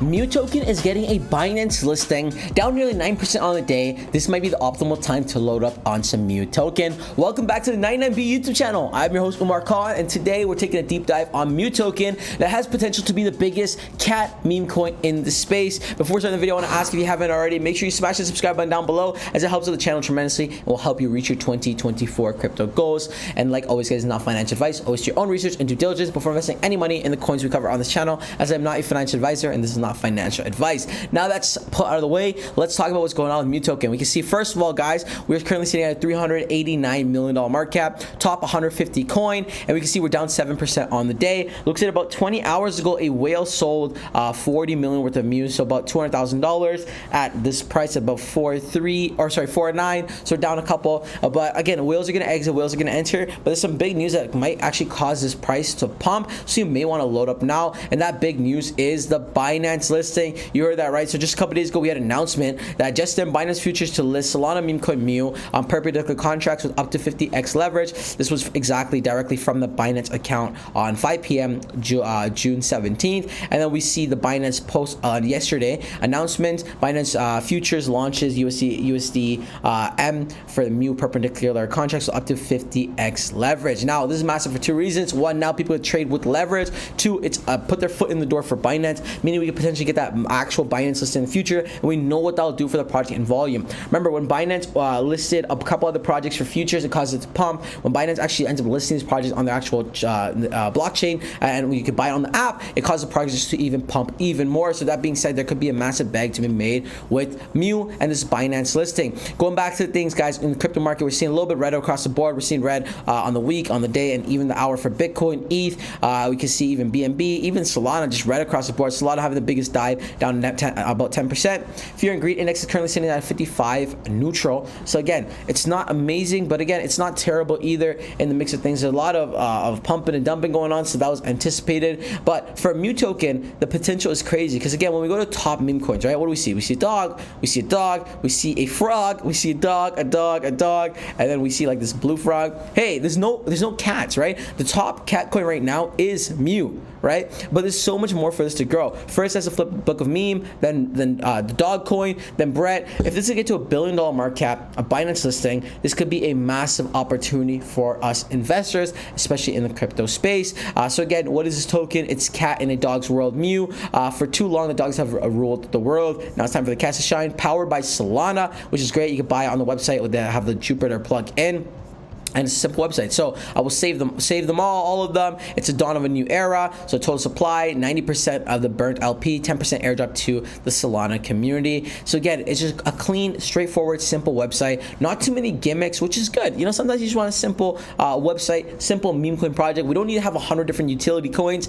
MEW token is getting a Binance listing, down nearly 9% on the day. This might be the optimal time to load up on some MEW token. Welcome back to the 99B YouTube channel. I'm your host Umar Khan, and today we're taking a deep dive on MEW token that has potential to be the biggest cat meme coin in the space. Before starting the video, I want to ask if you haven't already, make sure you smash the subscribe button down below, as it helps with the channel tremendously and will help you reach your 2024 crypto goals. And like always, guys, it's not financial advice. Always do your own research and due diligence before investing any money in the coins we cover on this channel, as I'm not a financial advisor and this is not financial advice. Now that's put out of the way, let's talk about what's going on with MEW token. We can see, first of all, guys, we're currently sitting at a $389 million market cap, top 150 coin, and we can see we're down 7% on the day. Looks at about 20 hours ago, a whale sold 40 million worth of MEW, so about $200,000 at this price, about 4.9, so down a couple. But again, whales are going to exit, whales are going to enter, but there's some big news that might actually cause this price to pump, so you may want to load up now. And that big news is the Binance listing. You heard that right. So just a couple days ago, we had an announcement that just in Binance futures to list Solana meme coin MEW on perpendicular contracts with up to 50x leverage. This was directly from the Binance account on 5 p.m. June 17th. And then we see the Binance post on yesterday announcement. Binance futures launches USD M for the MEW perpendicular contracts with up to 50x leverage. Now this is massive for two reasons. One, now people trade with leverage. Two, it's put their foot in the door for Binance, meaning we could potentially get that actual Binance listed in the future, and we know what that'll do for the project in volume. Remember, when Binance listed a couple other projects for futures, it caused it to pump. When Binance actually ends up listing these projects on their actual blockchain, and you could buy it on the app, it caused the projects to even pump even more. So that being said, there could be a massive bag to be made with MEW and this Binance listing. Going back to the things, guys, in the crypto market, we're seeing a little bit red across the board. We're seeing red on the week, on the day, and even the hour for Bitcoin, ETH. We can see even BNB, even Solana, just red across the board. Solana having the biggest dive, down about 10%. Fear and greed index is currently sitting at 55 neutral. So again, it's not amazing, but again, it's not terrible either in the mix of things. There's a lot of pumping and dumping going on, so that was anticipated. But for MEW token, the potential is crazy, because again, when we go to top meme coins, right, what do we see? We see a dog, we see a dog, we see a frog, we see a dog, and then we see like this blue frog. Hey, there's no cats, right? The top cat coin right now is MEW, right? But there's so much more for this to grow. First, as a flip book of meme, then the dog coin, then Brett. If this is get to $1 billion market cap, a Binance listing, this could be a massive opportunity for us investors, especially in the crypto space. So again, what is this token? It's cat in a dog's world, MEW. For too long, the dogs have ruled the world. Now it's time for the cats to shine. Powered by Solana, which is great. You can buy it on the website. They have the Jupiter plug in. And it's a simple website, so I will save them all of them. It's a dawn of a new era. So total supply, 90% of the burnt LP, 10% airdrop to the Solana community. So again, it's just a clean, straightforward, simple website. Not too many gimmicks, which is good. You know, sometimes you just want a simple website, simple meme coin project. We don't need to have 100 different utility coins.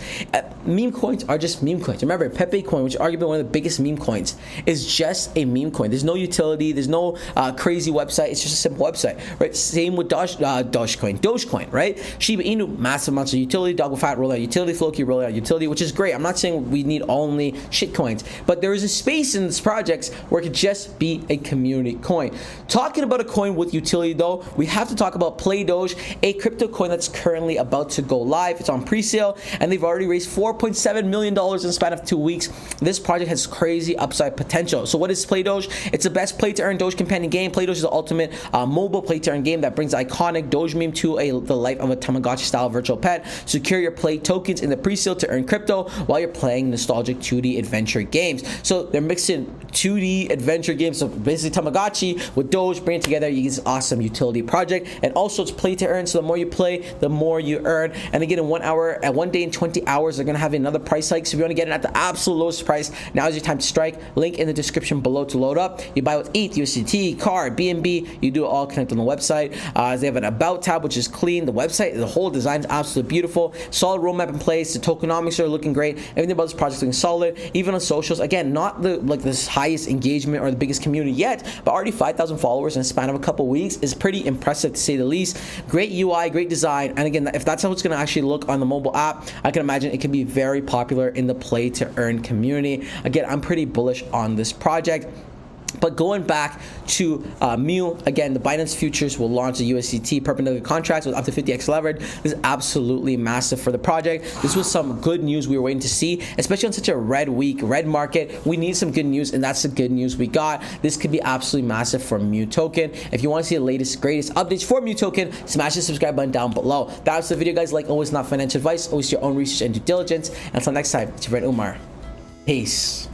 Meme coins are just meme coins. Remember, Pepe coin, which is arguably one of the biggest meme coins, is just a meme coin. There's no utility. There's no crazy website. It's just a simple website, right? Same with Dogecoin, right? Shiba Inu, massive amounts of utility. Dogfat roll out utility. Floki roll out utility, which is great. I'm not saying we need only shit coins, but there is a space in this project where it could just be a community coin. Talking about a coin with utility, though, we have to talk about Play Doge, a crypto coin that's currently about to go live. It's on pre-sale, and they've already raised $4.7 million in the span of 2 weeks. This project has crazy upside potential. So what is Play Doge? It's the best play-to-earn Doge companion game. Play Doge is the ultimate mobile play-to-earn game that brings iconic Doge meme to the life of a Tamagotchi-style virtual pet. Secure your play tokens in the pre-sale to earn crypto while you're playing nostalgic 2D adventure games. So they're mixing 2D adventure games, so basically Tamagotchi with Doge, bring it together. You get this awesome utility project, and also it's play to earn. So the more you play, the more you earn. And again, in 1 hour, at 1 day in 20 hours, they're gonna have another price hike. So if you want to get it at the absolute lowest price, now is your time to strike. Link in the description below to load up. You buy with ETH, USDT, card, BNB. You do it all connect on the website. They have an about tab, which is clean. The website, the whole design is absolutely beautiful. Solid roadmap in place. The tokenomics are looking great. Everything about this project is looking solid. Even on socials, again, not the this highest engagement or the biggest community yet, but already 5,000 followers in a span of a couple weeks is pretty impressive to say the least. Great UI, great design, and again, if that's how it's going to actually look on the mobile app, I can imagine it can be very popular in the play to earn community. Again, I'm pretty bullish on this project. But going back to MEW, again, the Binance futures will launch the USDT perpendicular contracts with up to 50x leverage. This is absolutely massive for the project. This was some good news we were waiting to see, especially on such a red week, red market. We need some good news, and that's the good news we got. This could be absolutely massive for MEW token. If you want to see the latest, greatest updates for MEW token, smash the subscribe button down below. That's the video, guys. Like always, not financial advice. Always your own research and due diligence. Until next time, it's your friend Umar. Peace.